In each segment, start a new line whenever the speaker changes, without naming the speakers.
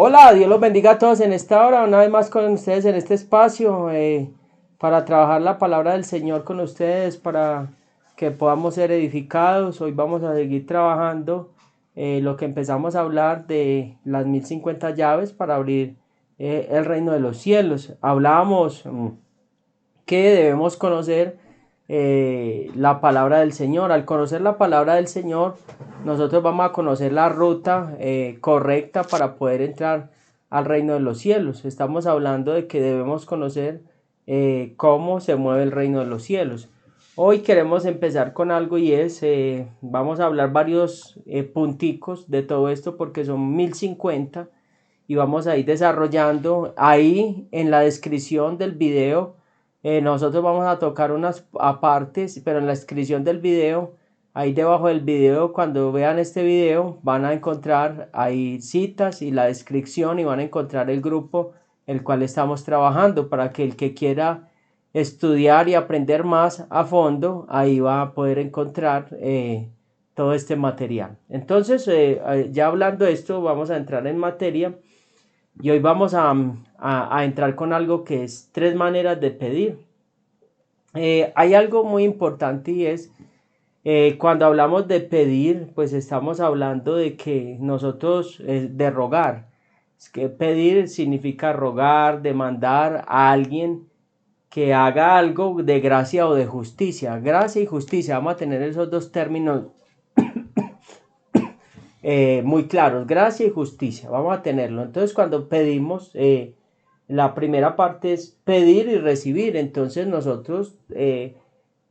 Hola, Dios los bendiga a todos en esta hora, una vez más con ustedes en este espacio, para trabajar la palabra del Señor con ustedes, para que podamos ser edificados. Hoy vamos a seguir trabajando lo que empezamos a hablar de las 1050 llaves para abrir el reino de los cielos. Hablábamos que debemos conocer la palabra del Señor. Al conocer la palabra del Señor, nosotros vamos a conocer la ruta correcta para poder entrar al reino de los cielos. Estamos hablando de que debemos conocer cómo se mueve el reino de los cielos. Hoy queremos empezar con algo y es, vamos a hablar varios punticos de todo esto porque son 1050 y vamos a ir desarrollando ahí en la descripción del video. Nosotros vamos a tocar unas apartes, pero en la descripción del video, ahí debajo del video, cuando vean este video, van a encontrar ahí citas y la descripción y van a encontrar el grupo el cual estamos trabajando para que el que quiera estudiar y aprender más a fondo, ahí va a poder encontrar todo este material. Entonces, ya hablando de esto, vamos a entrar en materia. Y hoy vamos a entrar con algo que es 3 maneras de pedir. Hay algo muy importante y es, cuando hablamos de pedir, pues estamos hablando de que nosotros, de rogar. Es que pedir significa rogar, demandar a alguien que haga algo de gracia o de justicia. Gracia y justicia, vamos a tener esos dos términos muy claros, gracia y justicia, vamos a tenerlo. Entonces cuando pedimos, la primera parte es pedir y recibir. Entonces nosotros,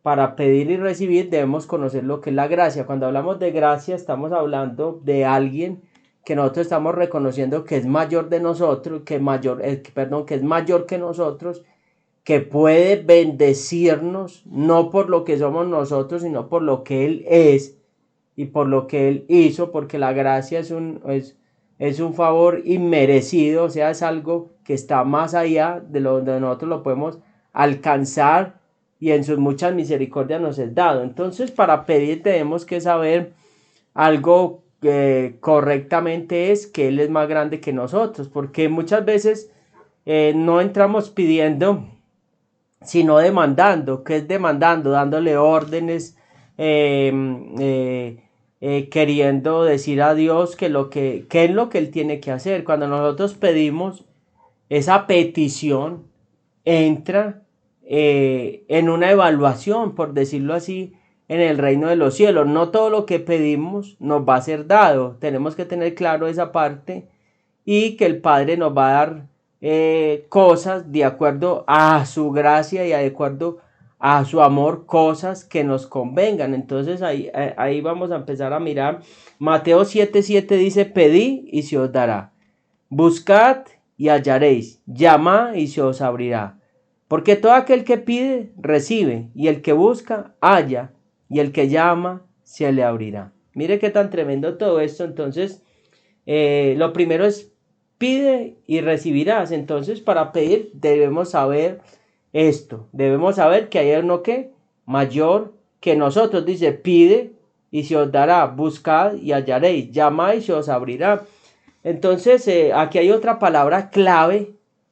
para pedir y recibir debemos conocer lo que es la gracia. Cuando hablamos de gracia estamos hablando de alguien que nosotros estamos reconociendo que es mayor de nosotros, que es mayor que nosotros, que puede bendecirnos no por lo que somos nosotros, sino por lo que Él es y por lo que Él hizo, porque la gracia es un favor inmerecido, o sea, es algo que está más allá de lo donde nosotros lo podemos alcanzar, y en sus muchas misericordias nos es dado. Entonces, para pedir tenemos que saber algo que correctamente es que Él es más grande que nosotros, porque muchas veces no entramos pidiendo, sino demandando. ¿Qué es demandando? Dándole órdenes, queriendo decir a Dios qué es lo que Él tiene que hacer. Cuando nosotros pedimos, esa petición entra en una evaluación, por decirlo así, en el reino de los cielos. No todo lo que pedimos nos va a ser dado. Tenemos que tener claro esa parte, y que el Padre nos va a dar cosas de acuerdo a su gracia y de acuerdo a su amor, cosas que nos convengan. Entonces ahí vamos a empezar a mirar. Mateo 7:7 dice: pedid y se os dará, buscad y hallaréis, llamad y se os abrirá. Porque todo aquel que pide, recibe, y el que busca, halla, y el que llama, se le abrirá. Mire qué tan tremendo todo esto. Entonces, lo primero es pide y recibirás. Entonces, para pedir debemos saber esto. Debemos saber que hay uno que mayor que nosotros. Dice: pide y se os dará, buscad y hallaréis, llamad y se os abrirá. Entonces, aquí hay otra palabra clave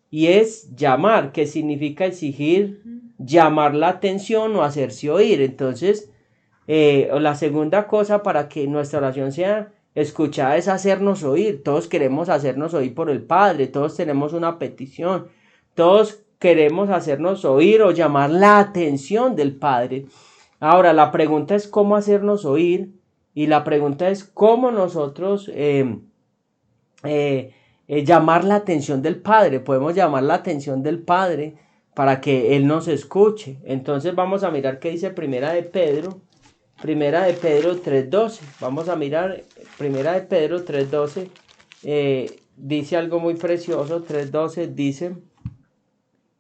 y es llamar, que significa exigir, llamar la atención o hacerse oír. Entonces, la segunda cosa para que nuestra oración sea escuchada es hacernos oír. Todos queremos hacernos oír por el Padre, todos tenemos una petición, todos queremos hacernos oír o llamar la atención del Padre. Ahora, la pregunta es cómo hacernos oír, y la pregunta es cómo nosotros llamar la atención del Padre. Podemos llamar la atención del Padre para que Él nos escuche. Entonces vamos a mirar qué dice Primera de Pedro 3:12. Vamos a mirar Primera de Pedro 3:12. Dice algo muy precioso. 3:12 dice: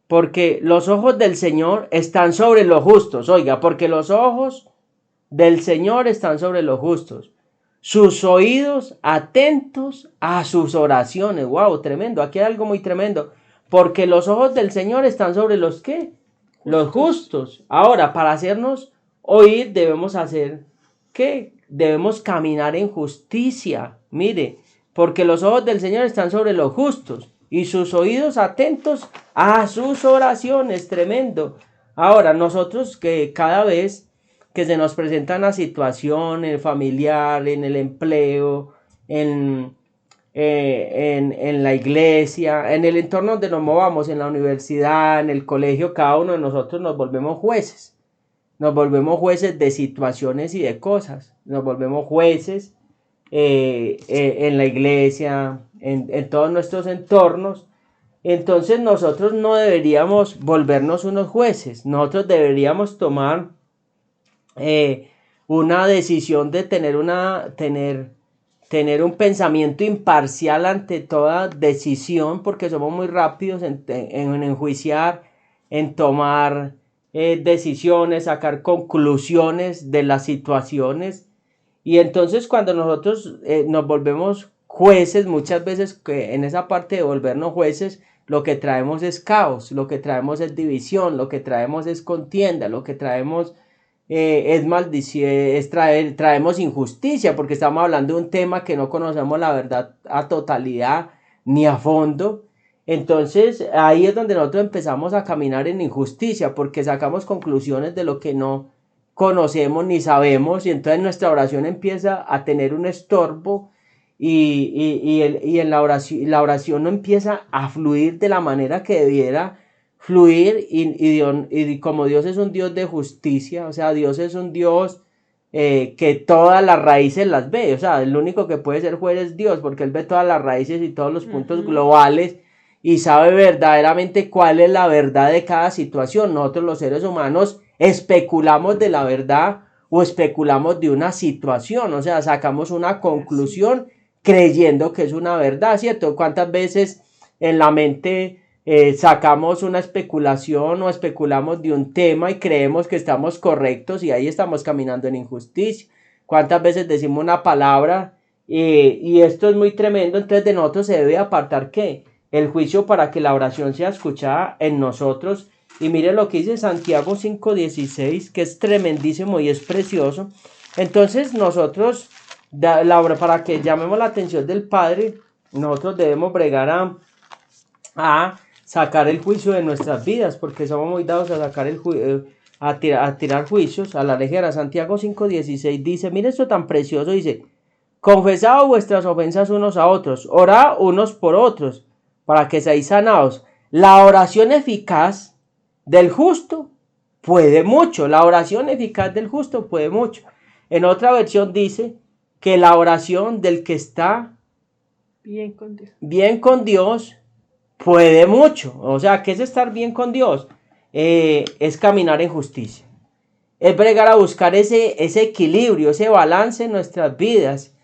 porque los ojos del Señor están sobre los justos. Oiga, porque los ojos del Señor están sobre los justos, sus oídos atentos a sus oraciones. Wow, tremendo. Aquí hay algo muy tremendo. Porque los ojos del Señor están sobre los ¿qué? Los justos. Ahora, para hacernos oír debemos hacer ¿qué? Debemos caminar en justicia. Mire, porque los ojos del Señor están sobre los justos y sus oídos atentos a sus oraciones. Tremendo. Ahora, nosotros que cada vez que se nos presenta una situación en el familiar, en el empleo, en la iglesia, en el entorno donde nos movamos, en la universidad, en el colegio, cada uno de nosotros nos volvemos jueces. Nos volvemos jueces de situaciones y de cosas. Nos volvemos jueces en la iglesia, en todos nuestros entornos. Entonces nosotros no deberíamos volvernos unos jueces. Nosotros deberíamos tomar una decisión de tener un pensamiento imparcial ante toda decisión, porque somos muy rápidos en enjuiciar, en tomar decisiones, sacar conclusiones de las situaciones. Y entonces cuando nosotros nos volvemos jueces, muchas veces en esa parte de volvernos jueces, lo que traemos es caos, lo que traemos es división, lo que traemos es contienda, lo que traemos es maldición, traemos injusticia, porque estamos hablando de un tema que no conocemos la verdad a totalidad ni a fondo. Entonces ahí es donde nosotros empezamos a caminar en injusticia, porque sacamos conclusiones de lo que no conocemos ni sabemos, y entonces nuestra oración empieza a tener un estorbo, y en la oración no empieza a fluir de la manera que debiera fluir, y como Dios es un Dios de justicia, o sea, Dios es un Dios que todas las raíces las ve, o sea, el único que puede ser juez es Dios, porque Él ve todas las raíces y todos los puntos globales, y sabe verdaderamente cuál es la verdad de cada situación. Nosotros los seres humanos especulamos de la verdad o especulamos de una situación, o sea, sacamos una conclusión creyendo que es una verdad, ¿cierto? ¿Cuántas veces en la mente sacamos una especulación o especulamos de un tema y creemos que estamos correctos, y ahí estamos caminando en injusticia? ¿Cuántas veces decimos una palabra y esto es muy tremendo? Entonces de nosotros se debe apartar ¿qué? El juicio, para que la oración sea escuchada en nosotros. Y mire lo que dice Santiago 5:16, que es tremendísimo y es precioso. Entonces nosotros, para que llamemos la atención del Padre, nosotros debemos bregar a sacar el juicio de nuestras vidas, porque somos muy dados a sacar a tirar juicios a la ligera. Santiago 5:16 dice, mire esto tan precioso, dice, confesad vuestras ofensas unos a otros, orad unos por otros, para que seáis sanados. La oración eficaz del justo puede mucho. La oración eficaz del justo puede mucho. En otra versión dice que la oración del que está bien con Dios puede mucho. O sea, ¿qué es estar bien con Dios? Es caminar en justicia. Es bregar a buscar ese equilibrio, ese balance en nuestras vidas.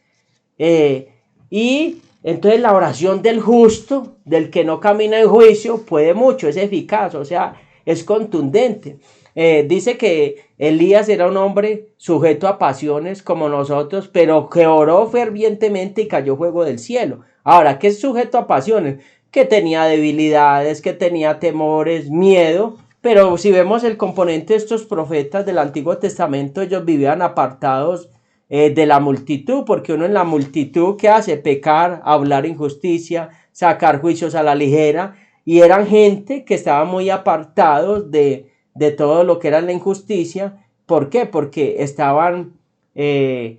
Y entonces la oración del justo, del que no camina en juicio, puede mucho, es eficaz, o sea, es contundente. Dice que Elías era un hombre sujeto a pasiones como nosotros, pero que oró fervientemente y cayó fuego del cielo. Ahora, ¿qué es sujeto a pasiones? Que tenía debilidades, que tenía temores, miedo. Pero si vemos el componente de estos profetas del Antiguo Testamento, ellos vivían apartados de la multitud, porque uno en la multitud, ¿qué hace? Pecar, hablar injusticia, sacar juicios a la ligera, y eran gente que estaba muy apartados de todo lo que era la injusticia. ¿Por qué? Porque estaban en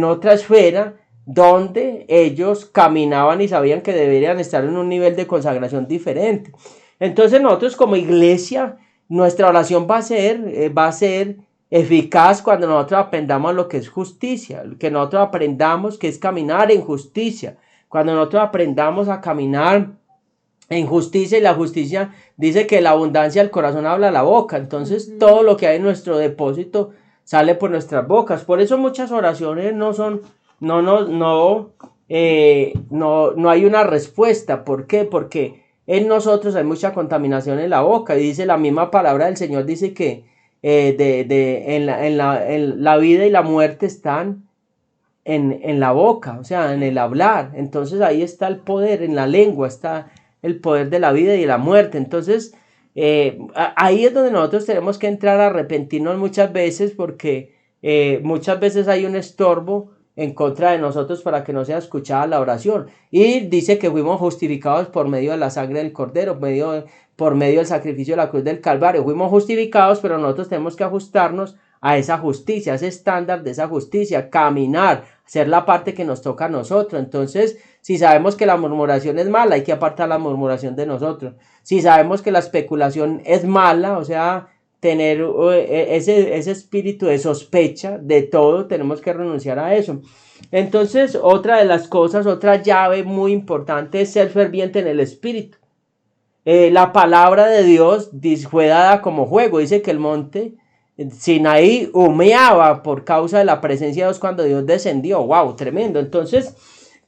otra esfera donde ellos caminaban y sabían que deberían estar en un nivel de consagración diferente. Entonces nosotros como iglesia, nuestra oración va a ser eficaz cuando nosotros aprendamos lo que es justicia, que nosotros aprendamos que es caminar en justicia, cuando nosotros aprendamos a caminar en justicia. Y la justicia dice que la abundancia del corazón habla la boca. Entonces todo lo que hay en nuestro depósito sale por nuestras bocas. Por eso muchas oraciones no hay una respuesta. ¿Por qué? Porque en nosotros hay mucha contaminación en la boca, y dice la misma palabra del Señor, dice que en la vida y la muerte están en la boca, o sea, en el hablar. Entonces ahí está el poder, en la lengua está el poder de la vida y de la muerte. Entonces ahí es donde nosotros tenemos que entrar a arrepentirnos muchas veces, porque muchas veces hay un estorbo en contra de nosotros para que no sea escuchada la oración. Y dice que fuimos justificados por medio de la sangre del Cordero, por medio del sacrificio de la cruz del Calvario. Fuimos justificados, pero nosotros tenemos que ajustarnos a esa justicia, a ese estándar de esa justicia, caminar, hacer la parte que nos toca a nosotros. Entonces, si sabemos que la murmuración es mala, hay que apartar la murmuración de nosotros. Si sabemos que la especulación es mala, o sea, tener ese espíritu de sospecha de todo, tenemos que renunciar a eso. Entonces, otra de las cosas, otra llave muy importante es ser ferviente en el espíritu. La palabra de Dios fue dada como juego. Dice que el monte Sinaí humeaba por causa de la presencia de Dios cuando Dios descendió. ¡Wow! Tremendo. Entonces,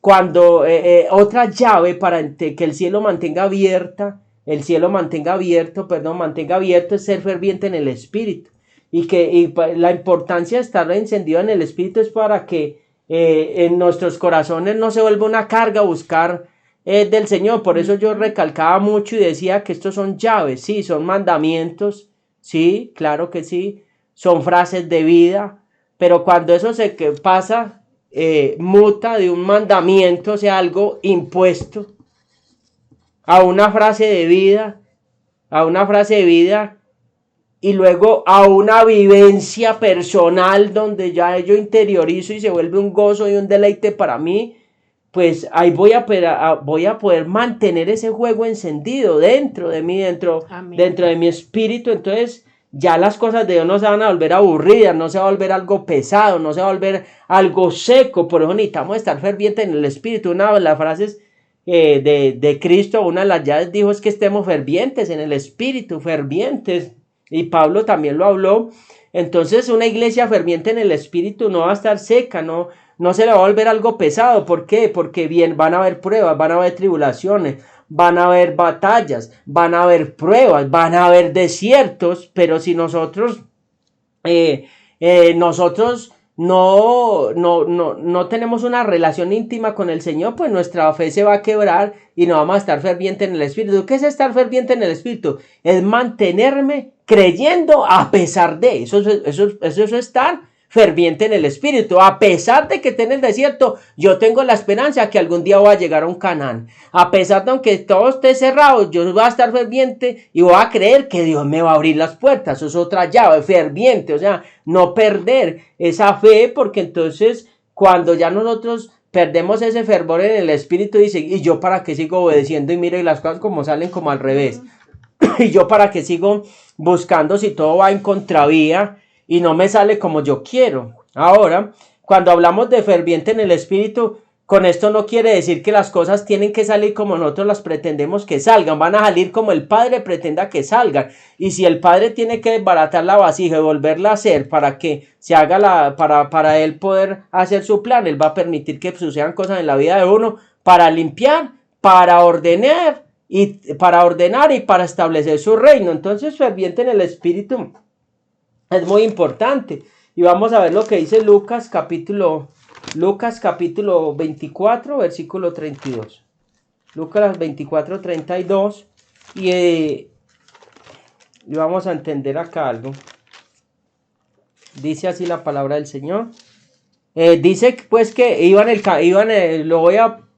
cuando otra llave para que el cielo mantenga abierto, mantenga abierto es ser ferviente en el espíritu. Y la importancia de estar encendido en el espíritu es para que en nuestros corazones no se vuelva una carga buscar del Señor. Por eso yo recalcaba mucho y decía que estos son llaves, sí, son mandamientos, sí, claro que sí, son frases de vida, pero cuando eso se pasa, muta de un mandamiento, o sea, algo impuesto, a una frase de vida, y luego a una vivencia personal donde ya yo interiorizo y se vuelve un gozo y un deleite para mí, pues ahí voy a poder mantener ese juego encendido dentro de mí, dentro de mi espíritu. Entonces ya las cosas de Dios no se van a volver aburridas, no se va a volver algo pesado, no se va a volver algo seco. Por eso necesitamos estar fervientes en el espíritu. Una de las frases de Cristo, una de las llaves dijo es que estemos fervientes en el espíritu, fervientes. Y Pablo también lo habló. Entonces una iglesia ferviente en el espíritu no va a estar seca, no se le va a volver algo pesado. ¿Por qué? Porque bien, van a haber pruebas, van a haber tribulaciones, van a haber batallas, van a haber pruebas, van a haber desiertos, pero si nosotros no tenemos una relación íntima con el Señor, pues nuestra fe se va a quebrar y no vamos a estar fervientes en el espíritu. ¿Qué es estar ferviente en el espíritu? Es mantenerme creyendo a pesar de eso es estar ferviente en el espíritu. A pesar de que esté en el desierto, yo tengo la esperanza que algún día voy a llegar a un Canaán. A pesar de aunque todo esté cerrado, yo voy a estar ferviente y voy a creer que Dios me va a abrir las puertas. Eso es otra llave, ferviente, o sea, no perder esa fe, porque entonces cuando ya nosotros perdemos ese fervor en el espíritu, dice, ¿y yo para qué sigo obedeciendo? Y mire, las cosas como salen como al revés. ¿Y yo para qué sigo buscando si todo va en contravía y no me sale como yo quiero? Ahora, cuando hablamos de ferviente en el espíritu, con esto no quiere decir que las cosas tienen que salir como nosotros las pretendemos que salgan. Van a salir como el Padre pretenda que salgan. Y si el Padre tiene que desbaratar la vasija y volverla a hacer para que se haga para él poder hacer su plan, él va a permitir que sucedan cosas en la vida de uno para limpiar, para ordenar y para establecer su reino. Entonces, ferviente en el espíritu es muy importante. Y vamos a ver lo que dice Lucas capítulo 24, versículo 32. Lucas 24, 32. Y vamos a entender acá algo. Dice así la palabra del Señor. Dice pues que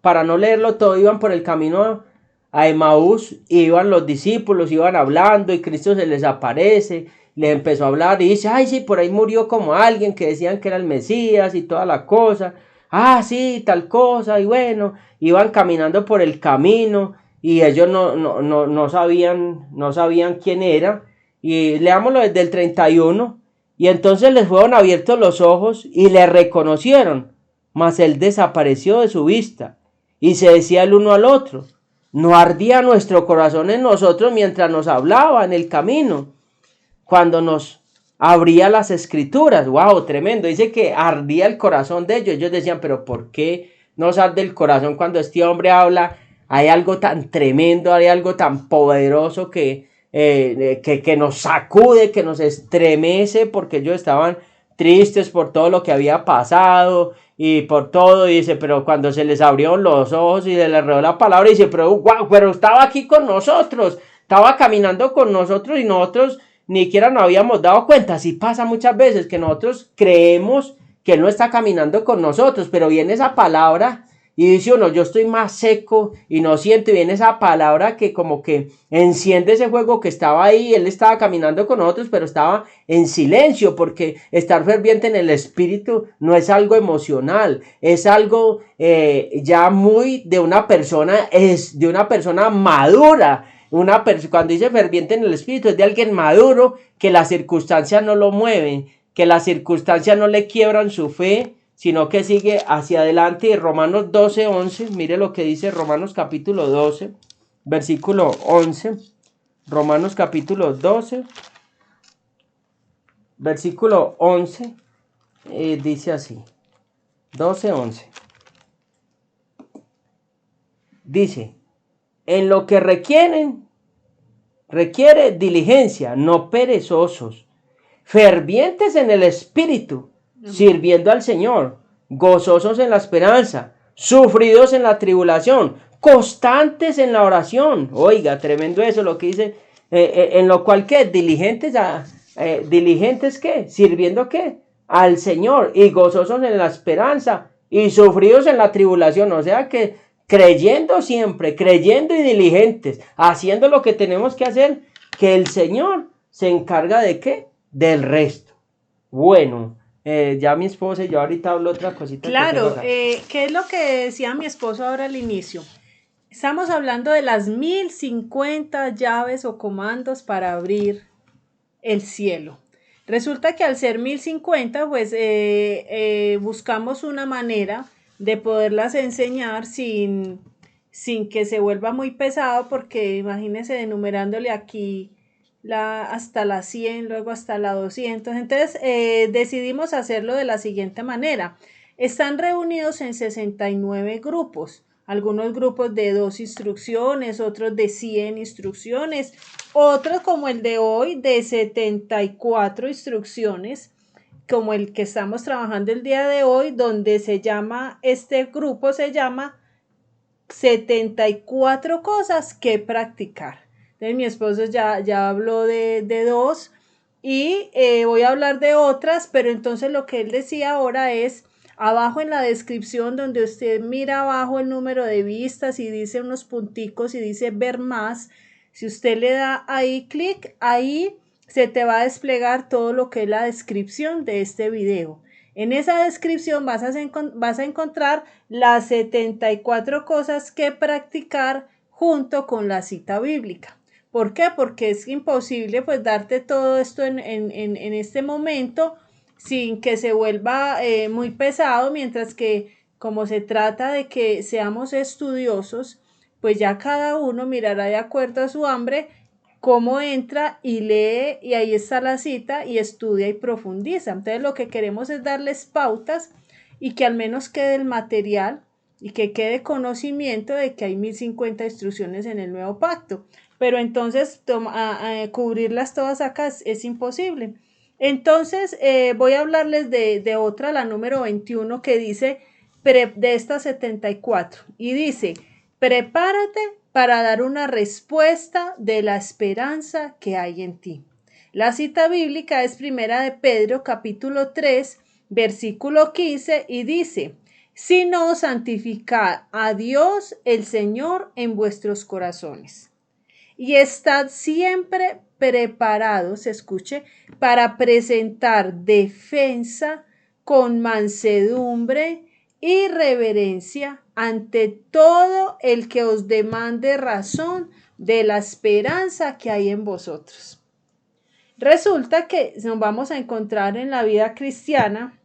para no leerlo todo, iban por el camino a Emaús, iban los discípulos, iban hablando y Cristo se les aparece, les empezó a hablar y dice, ay sí, por ahí murió como alguien que decían que era el Mesías y toda la cosa, sí, tal cosa, y bueno, iban caminando por el camino y ellos no sabían quién era. Y leámoslo desde el 31, y entonces les fueron abiertos los ojos y le reconocieron, mas él desapareció de su vista, y se decía el uno al otro, ¿no ardía nuestro corazón en nosotros mientras nos hablaba en el camino, cuando nos abría las escrituras? ¡Wow! Tremendo. Dice que ardía el corazón de ellos. Ellos decían, pero ¿por qué nos arde el corazón cuando este hombre habla? Hay algo tan tremendo, hay algo tan poderoso que nos sacude, que nos estremece, porque ellos estaban tristes por todo lo que había pasado y por todo. Y dice, pero cuando se les abrieron los ojos y se les reveló la palabra, dice, pero wow, pero estaba aquí con nosotros, estaba caminando con nosotros y nosotros ni siquiera nos habíamos dado cuenta. Así pasa muchas veces que nosotros creemos que Él no está caminando con nosotros, pero viene esa palabra y dice uno, yo estoy más seco y no siento, y viene esa palabra que como que enciende ese fuego que estaba ahí. Él estaba caminando con nosotros, pero estaba en silencio, porque estar ferviente en el espíritu no es algo emocional, es algo ya muy de una persona, es de una persona madura. Cuando dice ferviente en el espíritu, es de alguien maduro, que las circunstancias no lo mueven, que las circunstancias no le quiebran su fe, sino que sigue hacia adelante. Y Romanos 12:11, mire lo que dice Romanos capítulo 12, versículo 11. Romanos capítulo 12, versículo 11, dice así, 12:11. Dice, en lo que requiere diligencia, no perezosos, fervientes en el espíritu, sirviendo al Señor, gozosos en la esperanza, sufridos en la tribulación, constantes en la oración. Oiga, tremendo eso, lo que dice, en lo cual, ¿qué? Diligentes, ¿qué? Sirviendo, ¿qué? Al Señor, y gozosos en la esperanza, y sufridos en la tribulación. O sea que creyendo siempre, creyendo y diligentes, haciendo lo que tenemos que hacer, que el Señor se encarga de ¿qué? Del resto. Bueno, ya mi esposa y yo ahorita hablo otra cosita.
Claro, ¿qué es lo que decía mi esposo ahora al inicio? Estamos hablando de las 1050 llaves o comandos para abrir el cielo. Resulta que al ser 1050, pues buscamos una manera de poderlas enseñar sin que se vuelva muy pesado, porque imagínense enumerándole aquí hasta la 100, luego hasta la 200. Entonces decidimos hacerlo de la siguiente manera. Están reunidos en 69 grupos. Algunos grupos de 2 instrucciones, otros de 100 instrucciones, otros como el de hoy de 74 instrucciones, como el que estamos trabajando el día de hoy, donde este grupo se llama 74 cosas que practicar. Entonces mi esposo ya habló de 2 y voy a hablar de otras, pero entonces lo que él decía ahora es, abajo en la descripción donde usted mira abajo el número de vistas y dice unos punticos y dice ver más, si usted le da ahí clic, ahí se te va a desplegar todo lo que es la descripción de este video. En esa descripción vas a encontrar las 74 cosas que practicar junto con la cita bíblica. ¿Por qué? Porque es imposible pues darte todo esto en este momento sin que se vuelva muy pesado, mientras que como se trata de que seamos estudiosos, pues ya cada uno mirará de acuerdo a su hambre cómo entra y lee, y ahí está la cita y estudia y profundiza. Entonces lo que queremos es darles pautas y que al menos quede el material y que quede conocimiento de que hay 1050 instrucciones en el nuevo pacto. Pero entonces cubrirlas todas acá es imposible. Entonces voy a hablarles de otra, la número 21, que dice, de estas 74, y dice, prepárate para dar una respuesta de la esperanza que hay en ti. La cita bíblica es primera de Pedro, capítulo 3, versículo 15, y dice, sino santificad a Dios el Señor en vuestros corazones. Y estad siempre preparados, escuche, para presentar defensa con mansedumbre y reverencia ante todo el que os demande razón de la esperanza que hay en vosotros. Resulta que nos vamos a encontrar en la vida cristiana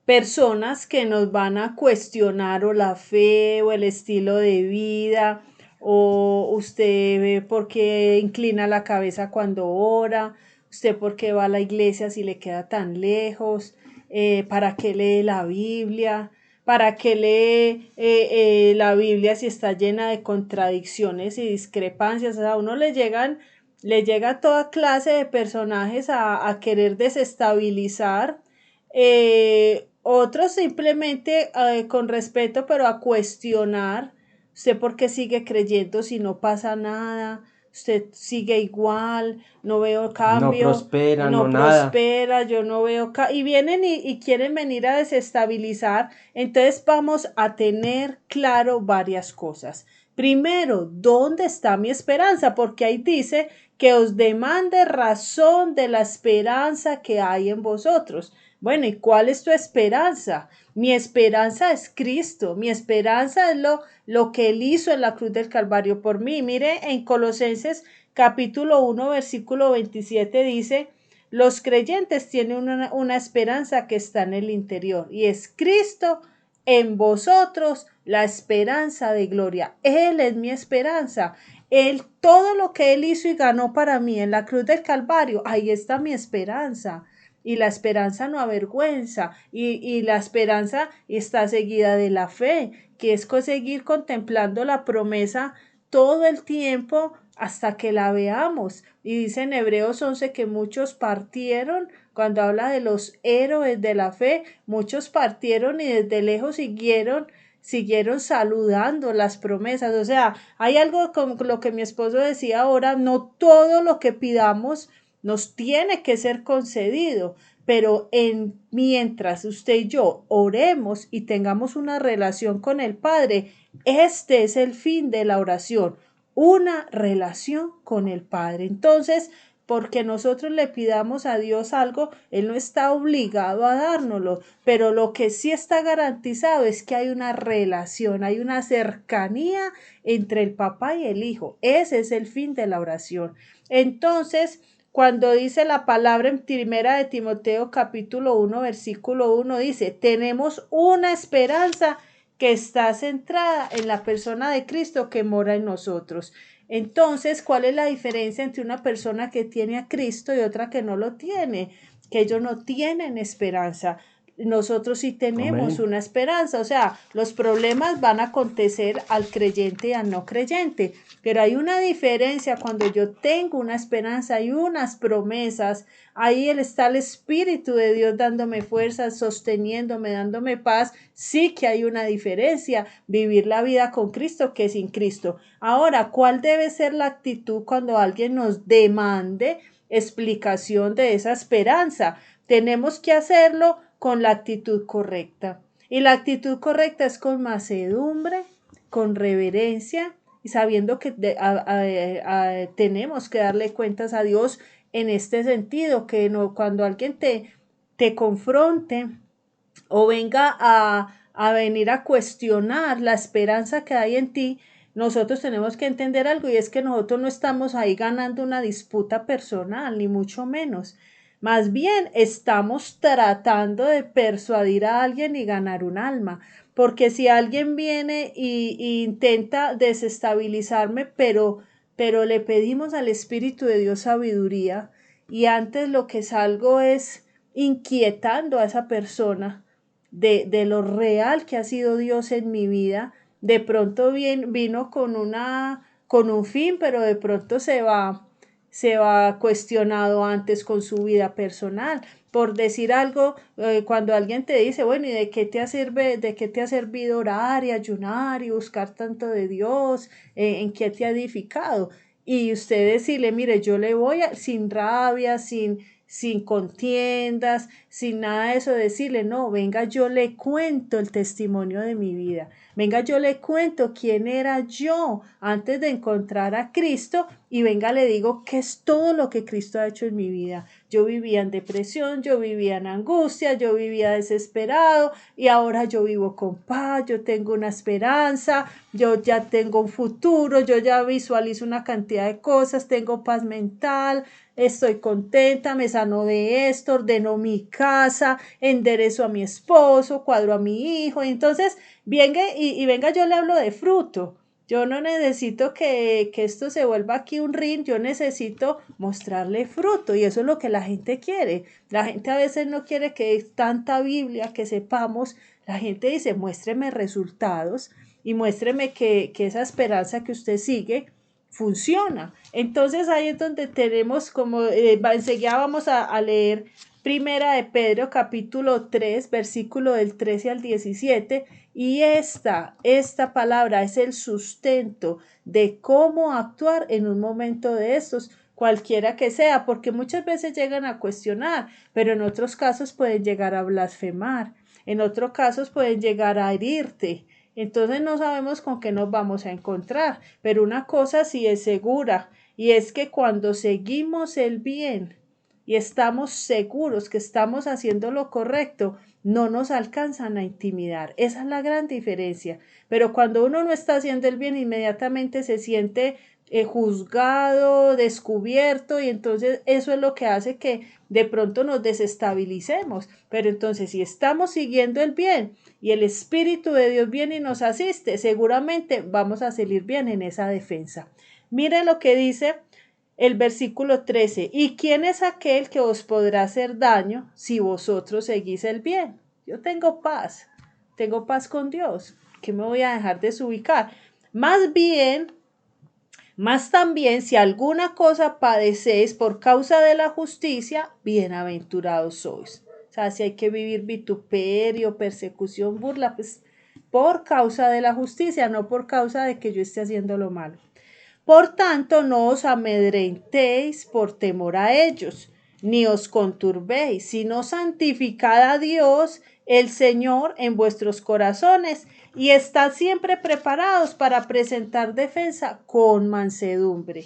personas que nos van a cuestionar o la fe o el estilo de vida, o usted ve por qué inclina la cabeza cuando ora, usted por qué va a la iglesia si le queda tan lejos, para qué lee la Biblia, para qué lee la Biblia si está llena de contradicciones y discrepancias. O sea, a uno le llega toda clase de personajes a querer desestabilizar, otros simplemente con respeto, pero a cuestionar, usted por qué sigue creyendo si no pasa nada, usted sigue igual, no veo
no
cambio,
prospera,
no
no nada.
prospera, yo no veo y vienen y quieren venir a desestabilizar. Entonces vamos a tener claro varias cosas. Primero, ¿dónde está mi esperanza? Porque ahí dice que os demande razón de la esperanza que hay en vosotros. Bueno, ¿y cuál es tu esperanza? Mi esperanza es Cristo, mi esperanza es lo que Él hizo en la cruz del Calvario por mí. Mire, en Colosenses capítulo 1, versículo 27 dice, los creyentes tienen una esperanza que está en el interior y es Cristo en vosotros, la esperanza de gloria. Él es mi esperanza. Él, todo lo que Él hizo y ganó para mí en la cruz del Calvario, ahí está mi esperanza. Y la esperanza no avergüenza, y la esperanza está seguida de la fe, que es seguir contemplando la promesa todo el tiempo hasta que la veamos. Y dice en Hebreos 11 que muchos partieron, cuando habla de los héroes de la fe, muchos partieron y desde lejos siguieron saludando las promesas. O sea, hay algo con lo que mi esposo decía ahora, no todo lo que pidamos nos tiene que ser concedido, pero mientras usted y yo oremos y tengamos una relación con el Padre, este es el fin de la oración, una relación con el Padre. Entonces, porque nosotros le pidamos a Dios algo, Él no está obligado a dárnoslo, pero lo que sí está garantizado es que hay una relación, hay una cercanía entre el papá y el hijo. Ese es el fin de la oración. Entonces, cuando dice la palabra en primera de Timoteo capítulo 1 versículo 1 dice, tenemos una esperanza que está centrada en la persona de Cristo que mora en nosotros. Entonces, ¿cuál es la diferencia entre una persona que tiene a Cristo y otra que no lo tiene? Que ellos no tienen esperanza. Nosotros sí tenemos
Amén.
una esperanza, o sea, los problemas van a acontecer al creyente y al no creyente, pero hay una diferencia cuando yo tengo una esperanza y unas promesas, ahí está el Espíritu de Dios dándome fuerzas, sosteniéndome, dándome paz, sí que hay una diferencia, vivir la vida con Cristo que sin Cristo. Ahora, ¿cuál debe ser la actitud cuando alguien nos demande explicación de esa esperanza? Tenemos que hacerlo con la actitud correcta. Y la actitud correcta es con mansedumbre, con reverencia y sabiendo que tenemos que darle cuentas a Dios en este sentido, que no, cuando alguien te confronte o venga a venir a cuestionar la esperanza que hay en ti, nosotros tenemos que entender algo y es que nosotros no estamos ahí ganando una disputa personal, ni mucho menos. Más bien estamos tratando de persuadir a alguien y ganar un alma. Porque si alguien viene y intenta desestabilizarme, pero le pedimos al Espíritu de Dios sabiduría y antes lo que salgo es inquietando a esa persona de lo real que ha sido Dios en mi vida, de pronto vino con un fin, pero de pronto se va cuestionado antes con su vida personal. Por decir algo, cuando alguien te dice, bueno, ¿y de qué te ha servido orar y ayunar y buscar tanto de Dios? ¿En qué te ha edificado? Y usted decirle, mire, yo le voy sin rabia, sin contiendas, sin nada de eso, decirle, no, venga, yo le cuento el testimonio de mi vida. Venga, yo le cuento quién era yo antes de encontrar a Cristo y venga, le digo qué es todo lo que Cristo ha hecho en mi vida. Yo vivía en depresión, yo vivía en angustia, yo vivía desesperado y ahora yo vivo con paz, yo tengo una esperanza, yo ya tengo un futuro, yo ya visualizo una cantidad de cosas, tengo paz mental, estoy contenta, me sano de esto, ordeno mi casa, enderezo a mi esposo, cuadro a mi hijo. Entonces, venga venga, yo le hablo de fruto. Yo no necesito que esto se vuelva aquí un ring, yo necesito mostrarle fruto y eso es lo que la gente quiere. La gente a veces no quiere que es tanta Biblia, que sepamos. La gente dice, muéstreme resultados y muéstreme que esa esperanza que usted sigue funciona. Entonces ahí es donde tenemos como, enseguida vamos a leer Primera de Pedro, capítulo 3, versículo del 13 al 17, y esta palabra es el sustento de cómo actuar en un momento de estos, cualquiera que sea, porque muchas veces llegan a cuestionar, pero en otros casos pueden llegar a blasfemar, en otros casos pueden llegar a herirte. Entonces no sabemos con qué nos vamos a encontrar, pero una cosa sí es segura, y es que cuando seguimos el bien y estamos seguros que estamos haciendo lo correcto, no nos alcanzan a intimidar. Esa es la gran diferencia. Pero cuando uno no está haciendo el bien, inmediatamente se siente juzgado, descubierto, y entonces eso es lo que hace que de pronto nos desestabilicemos. Pero entonces si estamos siguiendo el bien y el Espíritu de Dios viene y nos asiste, seguramente vamos a salir bien en esa defensa. Mire lo que dice el versículo 13, ¿y quién es aquel que os podrá hacer daño si vosotros seguís el bien? Yo tengo paz con Dios, ¿qué me voy a dejar desubicar? Más también, si alguna cosa padecéis por causa de la justicia, bienaventurados sois. O sea, si hay que vivir vituperio, persecución, burla, pues por causa de la justicia, no por causa de que yo esté haciendo lo malo. Por tanto, no os amedrentéis por temor a ellos, ni os conturbéis, sino santificad a Dios, el Señor, en vuestros corazones, y estad siempre preparados para presentar defensa con mansedumbre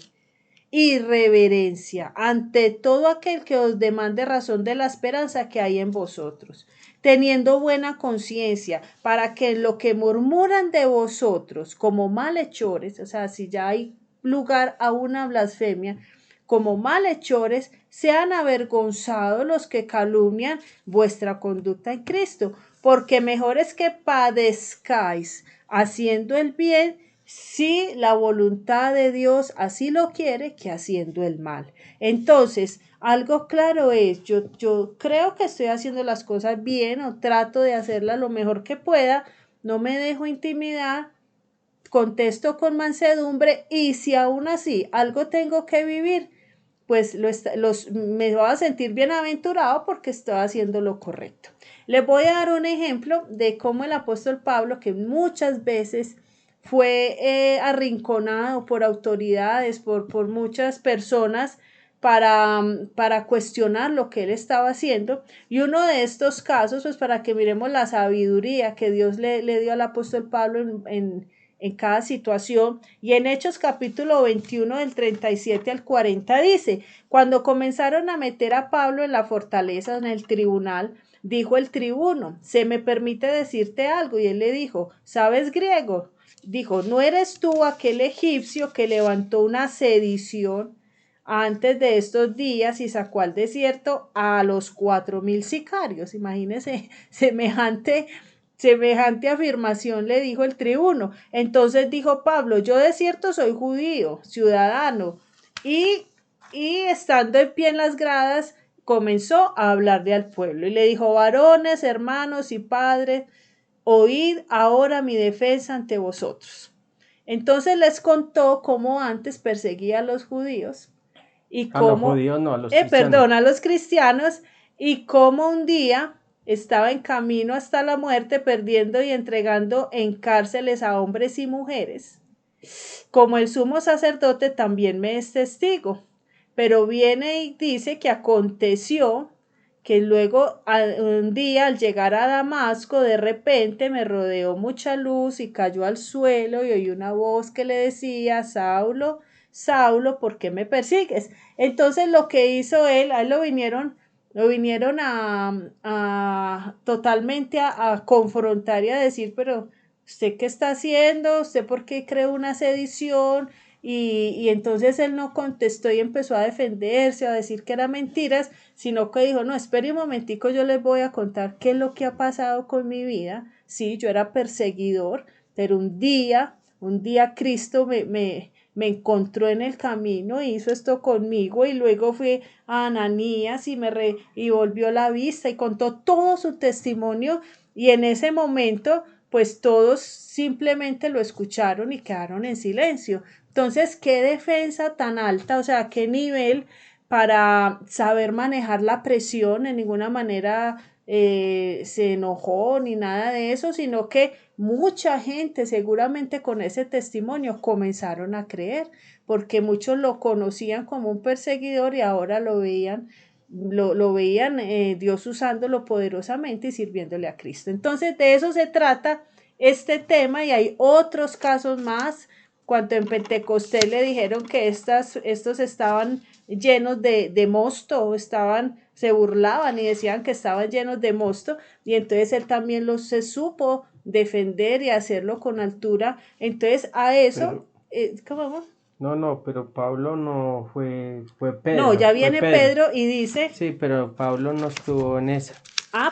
y reverencia ante todo aquel que os demande razón de la esperanza que hay en vosotros, teniendo buena conciencia, para que en lo que murmuran de vosotros como malhechores, o sea, si ya hay lugar a una blasfemia, como malhechores, sean avergonzados los que calumnian vuestra conducta en Cristo, porque mejor es que padezcáis haciendo el bien, si la voluntad de Dios así lo quiere, que haciendo el mal. Entonces, algo claro es, yo creo que estoy haciendo las cosas bien o trato de hacerlas lo mejor que pueda, no me dejo intimidar, contesto con mansedumbre, y si aún así algo tengo que vivir, pues me voy a sentir bienaventurado porque estoy haciendo lo correcto. Les voy a dar un ejemplo de cómo el apóstol Pablo, que muchas veces fue arrinconado por autoridades, por muchas personas, para cuestionar lo que él estaba haciendo. Y uno de estos casos, pues para que miremos la sabiduría que Dios le dio al apóstol Pablo en cada situación. Y en Hechos capítulo 21 del 37 al 40 dice, cuando comenzaron a meter a Pablo en la fortaleza, en el tribunal, dijo el tribuno, ¿se me permite decirte algo? Y él le dijo, ¿sabes griego? Dijo, ¿no eres tú aquel egipcio que levantó una sedición antes de estos días y sacó al desierto a los 4,000 sicarios? Imagínense semejante afirmación, le dijo el tribuno. Entonces dijo Pablo, yo de cierto soy judío, ciudadano, y estando en pie en las gradas, comenzó a hablarle al pueblo y le dijo, varones, hermanos y padres, oíd ahora mi defensa ante vosotros. Entonces les contó cómo antes perseguía a los judíos y
A los
cómo,
judíos no, a los cristianos.
a los cristianos, y cómo un día estaba en camino hasta la muerte, perdiendo y entregando en cárceles a hombres y mujeres. Como el sumo sacerdote también me es testigo, pero viene y dice que aconteció que luego un día al llegar a Damasco de repente me rodeó mucha luz y cayó al suelo y oí una voz que le decía, Saulo, Saulo, ¿por qué me persigues? Entonces lo que hizo él, a él lo vinieron totalmente a confrontar y a decir, pero ¿usted qué está haciendo? ¿Usted por qué creó una sedición? Y entonces él no contestó y empezó a defenderse, a decir que eran mentiras, sino que dijo, no, espere un momentico, yo les voy a contar qué es lo que ha pasado con mi vida. Sí, yo era perseguidor, pero un día Cristo me encontró en el camino, hizo esto conmigo, y luego fui a Ananías y volvió la vista y contó todo su testimonio, y en ese momento pues todos simplemente lo escucharon y quedaron en silencio. Entonces, qué defensa tan alta, o sea, qué nivel para saber manejar la presión, en ninguna manera se enojó ni nada de eso, sino que mucha gente seguramente con ese testimonio comenzaron a creer, porque muchos lo conocían como un perseguidor y ahora lo veían Dios usándolo poderosamente y sirviéndole a Cristo. Entonces de eso se trata este tema y hay otros casos más. Cuando en Pentecostés le dijeron que estos estaban llenos de mosto, se burlaban y decían que estaban llenos de mosto, y entonces él también se supo defender y hacerlo con altura. Entonces a eso, ¿cómo?
No, pero Pablo no fue
No,
Pedro,
ya
fue
viene
Pedro.
Pedro y dice,
Sí, pero Pablo no estuvo en esa.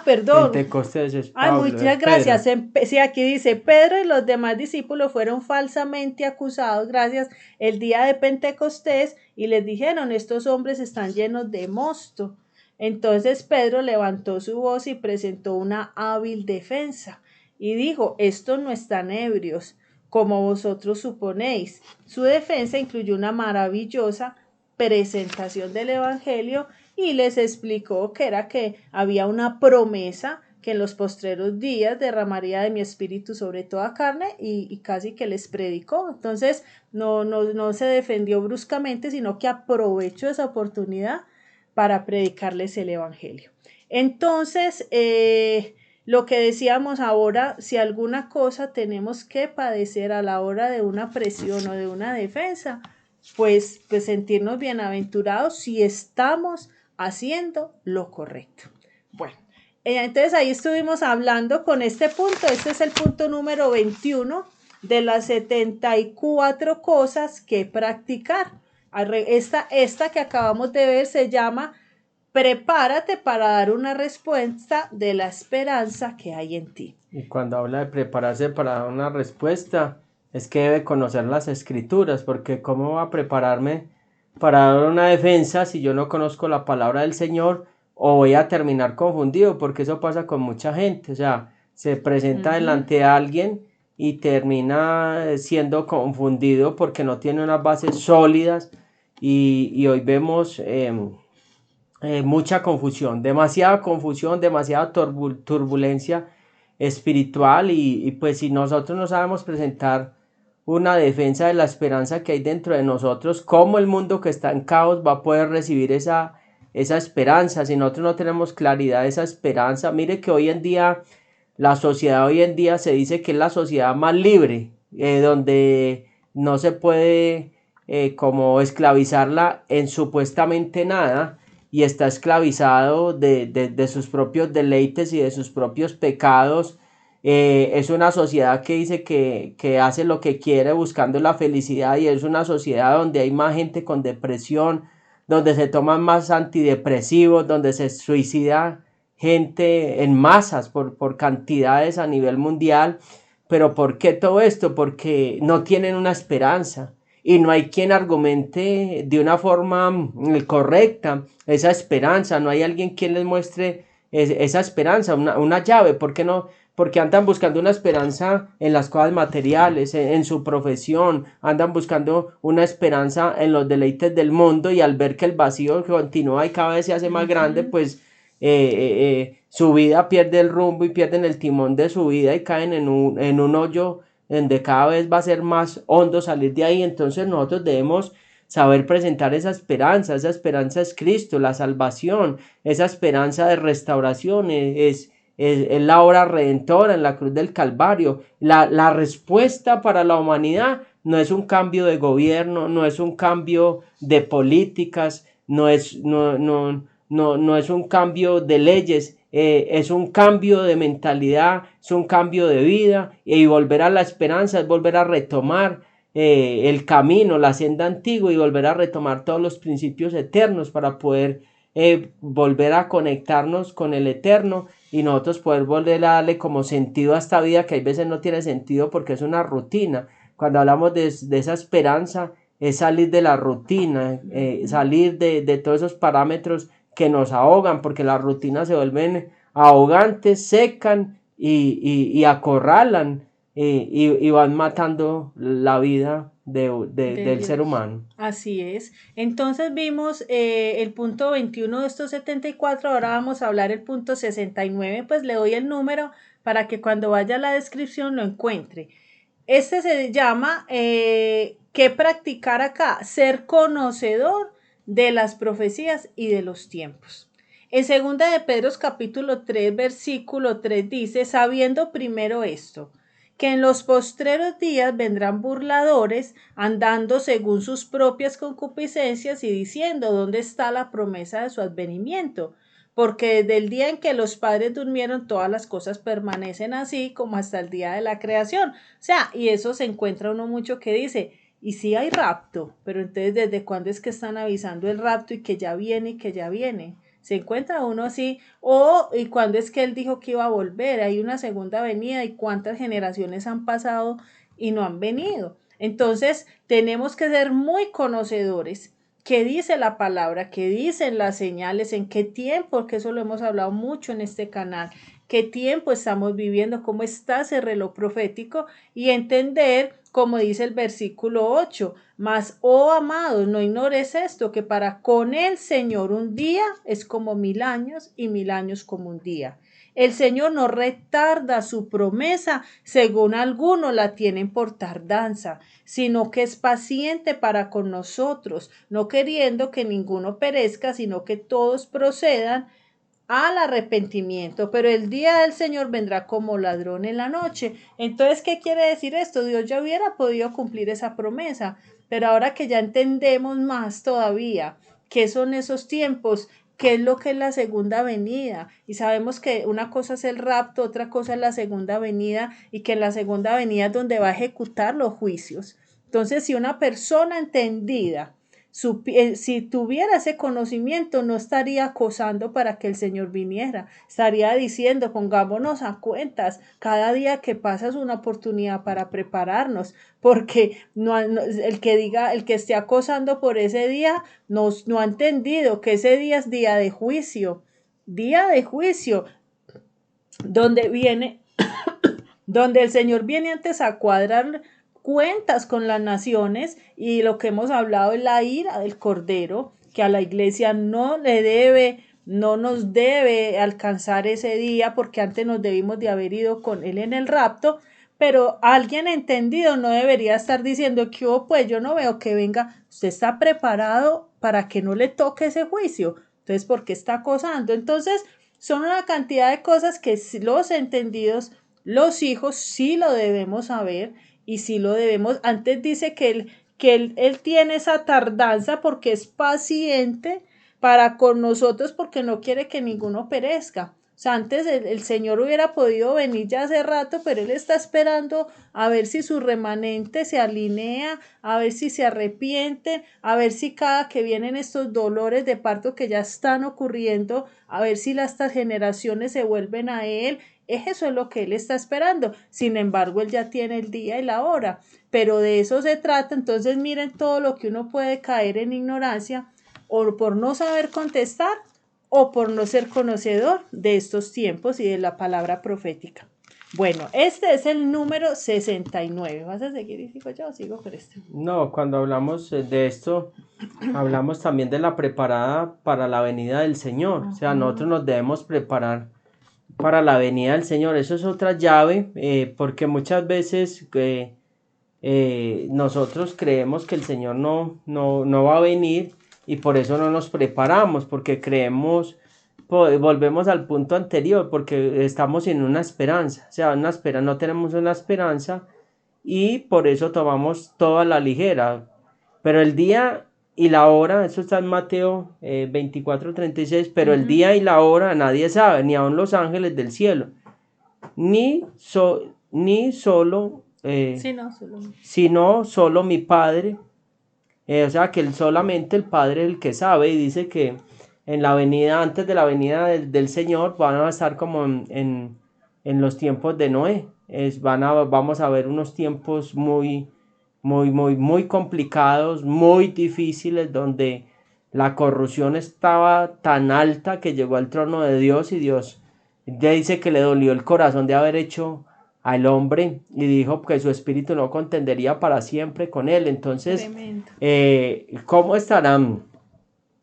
perdón.
Pentecostés es
Ay,
Pablo,
muchas
es
gracias.
Pedro.
Sí, aquí dice, Pedro y los demás discípulos fueron falsamente acusados, gracias, el día de Pentecostés, y les dijeron, estos hombres están llenos de mosto. Entonces Pedro levantó su voz y presentó una hábil defensa, y dijo, estos no están ebrios, como vosotros suponéis. Su defensa incluyó una maravillosa presentación del Evangelio y les explicó que había una promesa que en los postreros días derramaría de mi espíritu sobre toda carne y casi que les predicó. Entonces no se defendió bruscamente, sino que aprovechó esa oportunidad para predicarles el Evangelio. Entonces, lo que decíamos ahora, si alguna cosa tenemos que padecer a la hora de una presión o de una defensa, pues sentirnos bienaventurados si estamos haciendo lo correcto. Bueno, entonces ahí estuvimos hablando con este punto. Este es el punto número 21 de las 74 cosas que practicar. Esta que acabamos de ver se llama prepárate para dar una respuesta de la esperanza que hay en ti.
Y cuando habla de prepararse para dar una respuesta, es que debe conocer las escrituras, porque ¿cómo va a prepararme para dar una defensa si yo no conozco la palabra del Señor? O voy a terminar confundido, porque eso pasa con mucha gente. O sea, se presenta delante de alguien y termina siendo confundido porque no tiene unas bases sólidas, y hoy vemos mucha confusión, demasiada turbulencia espiritual, y pues si nosotros no sabemos presentar una defensa de la esperanza que hay dentro de nosotros, ¿cómo el mundo que está en caos va a poder recibir esa esperanza? Si nosotros no tenemos claridad de esa esperanza, mire que hoy en día, la sociedad hoy en día se dice que es la sociedad más libre, donde no se puede como esclavizarla en supuestamente nada, y está esclavizado de sus propios deleites y de sus propios pecados. Es una sociedad que dice que hace lo que quiere buscando la felicidad, y es una sociedad donde hay más gente con depresión, donde se toman más antidepresivos, donde se suicida gente en masas por cantidades a nivel mundial. ¿Pero por qué todo esto? Porque no tienen una esperanza, y no hay quien argumente de una forma correcta esa esperanza. No hay alguien quien les muestre esa esperanza, una llave. ¿Por qué no? Porque andan buscando una esperanza en las cosas materiales, en su profesión, andan buscando una esperanza en los deleites del mundo, y al ver que el vacío continúa y cada vez se hace más grande, pues su vida pierde el rumbo y pierden el timón de su vida y caen en un hoyo donde cada vez va a ser más hondo salir de ahí. Entonces nosotros debemos saber presentar esa esperanza es Cristo, la salvación, esa esperanza de restauración, es la obra redentora en la cruz del Calvario. La respuesta para la humanidad no es un cambio de gobierno, no es un cambio de políticas, no es un cambio de leyes, es un cambio de mentalidad, es un cambio de vida, y volver a la esperanza es volver a retomar el camino, la senda antigua, y volver a retomar todos los principios eternos para poder volver a conectarnos con el eterno, y nosotros poder volver a darle como sentido a esta vida que hay veces no tiene sentido porque es una rutina. Cuando hablamos de esa esperanza, es salir de la rutina, salir de todos esos parámetros que nos ahogan, porque las rutinas se vuelven ahogantes, secan y acorralan, y van matando la vida del ser humano.
Así es. Entonces vimos el punto 21 de estos 74, ahora vamos a hablar el punto 69, pues le doy el número para que cuando vaya a la descripción lo encuentre. Este se llama, ¿qué practicar acá? Ser conocedor de las profecías y de los tiempos. En 2 de Pedro capítulo 3, versículo 3 dice, sabiendo primero esto, que en los postreros días vendrán burladores, andando según sus propias concupiscencias y diciendo, ¿dónde está la promesa de su advenimiento? Porque desde el día en que los padres durmieron, todas las cosas permanecen así como hasta el día de la creación. O sea, y eso se encuentra uno mucho que dice, y sí hay rapto, pero entonces ¿desde cuándo es que están avisando el rapto y que ya viene y que ya viene? Se encuentra uno así, y cuándo es que él dijo que iba a volver, hay una segunda venida y cuántas generaciones han pasado y no han venido. Entonces tenemos que ser muy conocedores. ¿Qué dice la palabra? ¿Qué dicen las señales? ¿En qué tiempo? Porque eso lo hemos hablado mucho en este canal. ¿Qué tiempo estamos viviendo? ¿Cómo está ese reloj profético? Y entender, como dice el versículo 8, mas, oh amados, no ignores esto, que para con el Señor un día es como 1000 años y 1000 años como un día. El Señor no retarda su promesa, según algunos la tienen por tardanza, sino que es paciente para con nosotros, no queriendo que ninguno perezca, sino que todos procedan al arrepentimiento, pero el día del Señor vendrá como ladrón en la noche. Entonces, ¿qué quiere decir esto? Dios ya hubiera podido cumplir esa promesa, pero ahora que ya entendemos más todavía qué son esos tiempos, qué es lo que es la segunda venida, y sabemos que una cosa es el rapto, otra cosa es la segunda venida, y que en la segunda venida es donde va a ejecutar los juicios. Entonces, si una persona entendida si tuviera ese conocimiento, no estaría acosando para que el Señor viniera. Estaría diciendo, pongámonos a cuentas, cada día que pasa es una oportunidad para prepararnos, porque el que diga, el que esté acosando por ese día, no ha entendido que ese día es día de juicio, donde viene, donde el Señor viene antes a cuadrar cuentas con las naciones, y lo que hemos hablado es la ira del Cordero, que a la iglesia no nos debe alcanzar ese día, porque antes nos debimos de haber ido con él en el rapto, pero alguien entendido no debería estar diciendo que pues yo no veo que venga. Usted está preparado para que no le toque ese juicio, entonces ¿por qué está acosando? Entonces son una cantidad de cosas que los entendidos, los hijos, sí lo debemos saber, y sí lo debemos. Antes dice que él tiene esa tardanza porque es paciente para con nosotros, porque no quiere que ninguno perezca. O sea, antes el Señor hubiera podido venir ya hace rato, pero Él está esperando a ver si su remanente se alinea, a ver si se arrepienten, a ver si cada que vienen estos dolores de parto que ya están ocurriendo, a ver si estas generaciones se vuelven a Él. Eso es lo que Él está esperando. Sin embargo, Él ya tiene el día y la hora, pero de eso se trata. Entonces miren todo lo que uno puede caer en ignorancia, o por no saber contestar, o por no ser conocedor de estos tiempos y de la palabra profética. Bueno, este es el número 69. ¿Vas a seguir y sigo yo o sigo con este?
No, cuando hablamos de esto, hablamos también de la preparada para la venida del Señor. O sea, nosotros nos debemos preparar para la venida del Señor. Eso es otra llave, porque muchas veces nosotros creemos que el Señor no va a venir, y por eso no nos preparamos, porque creemos, volvemos al punto anterior, porque estamos sin una esperanza. O sea, no tenemos una esperanza, y por eso tomamos todo a la ligera. Pero el día y la hora, eso está en Mateo 24:36, pero el día y la hora nadie sabe, ni aun los ángeles del cielo, ni solo, sino solo mi Padre. O sea que solamente el Padre es el que sabe, y dice que en la venida, antes de la venida del Señor, van a estar como en los tiempos de Noé. Vamos a ver unos tiempos muy complicados, muy difíciles, donde la corrupción estaba tan alta que llegó al trono de Dios, y Dios ya dice que le dolió el corazón de haber hecho al hombre y dijo que su espíritu no contendería para siempre con él. Entonces, ¿cómo estarán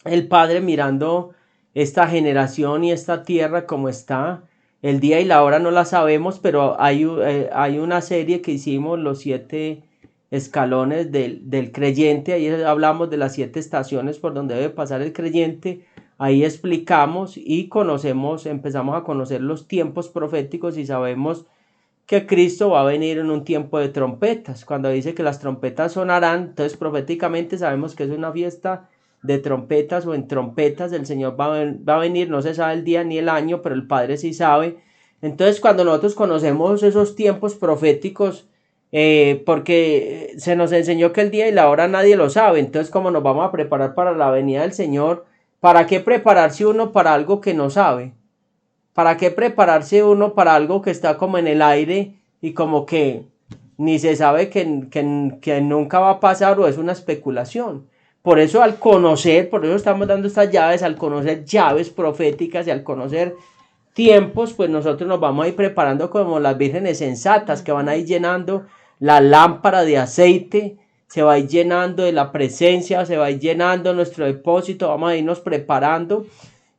el Padre mirando esta generación y esta tierra como está? El día y la hora no la sabemos, pero hay una serie que hicimos, los 7 escalones del creyente. Ahí hablamos de las 7 estaciones por donde debe pasar el creyente. Ahí explicamos y empezamos a conocer los tiempos proféticos y sabemos que Cristo va a venir en un tiempo de trompetas. Cuando dice que las trompetas sonarán, entonces proféticamente sabemos que es una fiesta de trompetas o en trompetas. El Señor va a venir, no se sabe el día ni el año, pero el Padre sí sabe. Entonces, cuando nosotros conocemos esos tiempos proféticos, porque se nos enseñó que el día y la hora nadie lo sabe, entonces, ¿cómo nos vamos a preparar para la venida del Señor? ¿Para qué prepararse uno para algo que no sabe? ¿Para qué prepararse uno para algo que está como en el aire y como que ni se sabe que nunca va a pasar, o es una especulación? Por eso por eso estamos dando estas llaves, al conocer llaves proféticas y al conocer tiempos, pues nosotros nos vamos a ir preparando como las vírgenes sensatas que van a ir llenando la lámpara de aceite, se va a ir llenando de la presencia, se va a ir llenando nuestro depósito, vamos a irnos preparando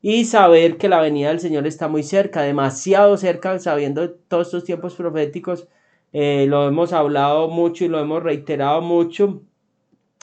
y saber que la venida del Señor está muy cerca, demasiado cerca, sabiendo todos estos tiempos proféticos. Lo hemos hablado mucho y lo hemos reiterado mucho.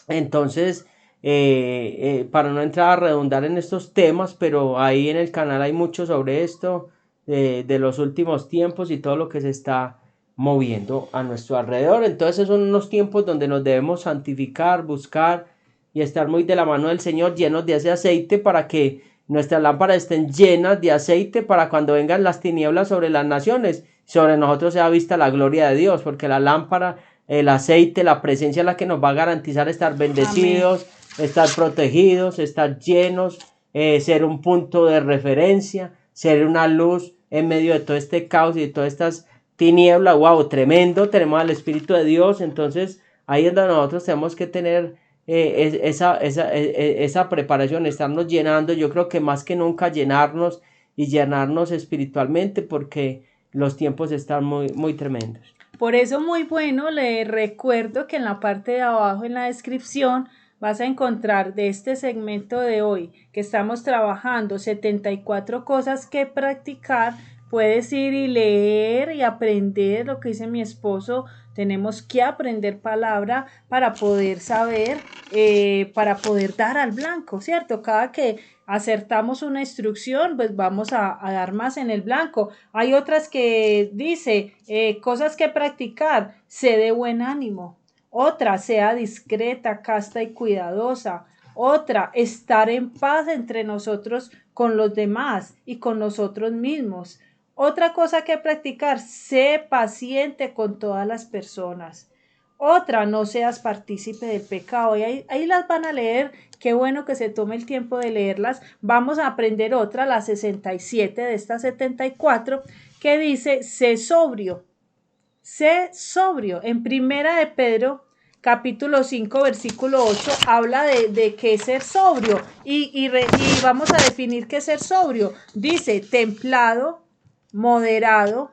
Entonces, para no entrar a redundar en estos temas, pero ahí en el canal hay mucho sobre esto, de los últimos tiempos y todo lo que se está moviendo a nuestro alrededor. Entonces son unos tiempos donde nos debemos santificar, buscar y estar muy de la mano del Señor, llenos de ese aceite, para que nuestras lámparas estén llenas de aceite, para cuando vengan las tinieblas sobre las naciones, sobre nosotros sea vista la gloria de Dios, porque la lámpara, el aceite, la presencia es la que nos va a garantizar estar bendecidos, amén, estar protegidos, estar llenos, ser un punto de referencia, ser una luz en medio de todo este caos y de todas estas tinieblas. Wow, tremendo, tenemos al Espíritu de Dios. Entonces ahí es donde nosotros tenemos que tener esa preparación, estarnos llenando. Yo creo que más que nunca llenarnos y llenarnos espiritualmente, porque los tiempos están muy, muy tremendos.
Por eso muy bueno, le recuerdo que en la parte de abajo en la descripción vas a encontrar de este segmento de hoy que estamos trabajando 74 cosas que practicar. Puedes ir y leer y aprender lo que dice mi esposo. Tenemos que aprender palabra para poder saber, para poder dar al blanco, ¿cierto? Cada que acertamos una instrucción, pues vamos a dar más en el blanco. Hay otras que dice, cosas que practicar, sé de buen ánimo. Otra, sea discreta, casta y cuidadosa. Otra, estar en paz entre nosotros con los demás y con nosotros mismos. Otra cosa que practicar, sé paciente con todas las personas. Otra, no seas partícipe del pecado. Y ahí las van a leer. Qué bueno que se tome el tiempo de leerlas. Vamos a aprender otra, la 67 de estas 74, que dice, sé sobrio. Sé sobrio. En Primera de Pedro, capítulo 5, versículo 8, habla de qué es ser sobrio. Y vamos a definir qué es ser sobrio. Dice, templado, moderado,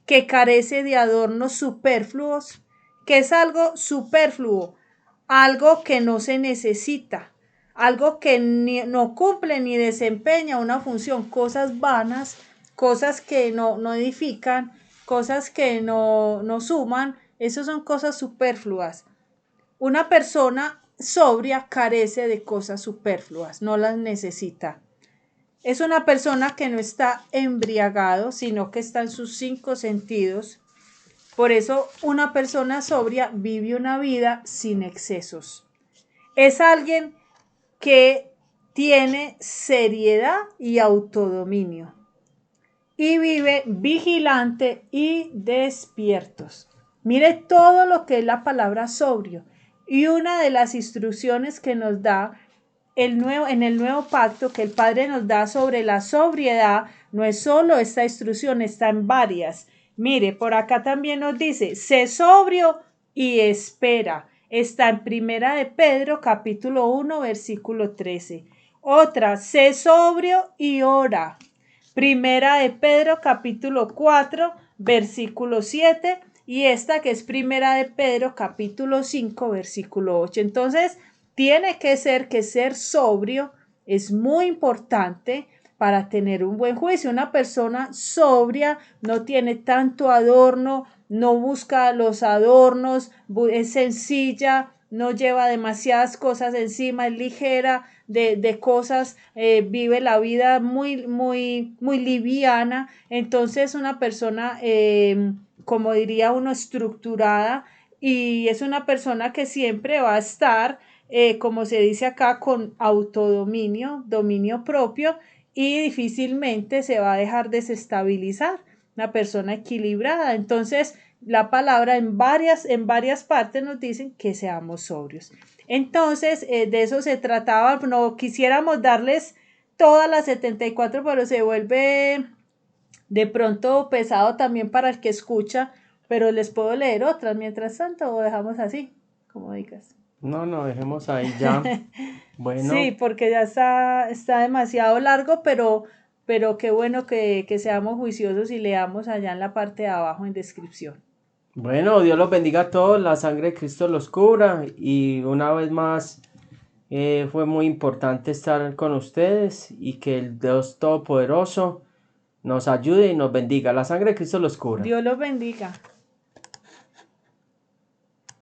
que carece de adornos superfluos. ¿Qué es algo superfluo? Algo que no se necesita, algo que no cumple ni desempeña una función, cosas vanas, cosas que no edifican, cosas que no suman. Esas son cosas superfluas. Una persona sobria carece de cosas superfluas, no las necesita. Es una persona que no está embriagado, sino que está en sus 5 sentidos. Por eso una persona sobria vive una vida sin excesos. Es alguien que tiene seriedad y autodominio y vive vigilante y despiertos. Mire todo lo que es la palabra sobrio. Y una de las instrucciones que nos da en el nuevo pacto que el Padre nos da sobre la sobriedad, no es solo esta instrucción, está en varias. Mire, por acá también nos dice, sé sobrio y espera. Está en Primera de Pedro, capítulo 1, versículo 13. Otra, sé sobrio y ora. Primera de Pedro, capítulo 4, versículo 7, y esta que es primera de Pedro, capítulo 5, versículo 8. Entonces, tiene que ser sobrio es muy importante para tener un buen juicio. Una persona sobria no tiene tanto adorno, no busca los adornos, es sencilla, no lleva demasiadas cosas encima, es ligera de cosas, vive la vida muy, muy, muy liviana. Entonces, una persona, como diría uno, estructurada, y es una persona que siempre va a estar, como se dice acá, con autodominio, dominio propio, y difícilmente se va a dejar desestabilizar. Una persona equilibrada. Entonces, la palabra en varias partes nos dicen que seamos sobrios. Entonces, de eso se trataba. No quisiéramos darles todas las 74, pero se vuelve de pronto pesado también para el que escucha, pero les puedo leer otras mientras tanto, o dejamos así, como digas.
No, dejemos ahí ya.
Sí,
Bueno,
porque ya está demasiado largo, pero qué bueno que seamos juiciosos y leamos allá en la parte de abajo en descripción.
bueno, Dios los bendiga a todos, la sangre de Cristo los cubra y una vez más fue muy importante estar con ustedes y que el Dios Todopoderoso nos ayude y nos bendiga. La sangre de Cristo los cubra.
Dios los bendiga.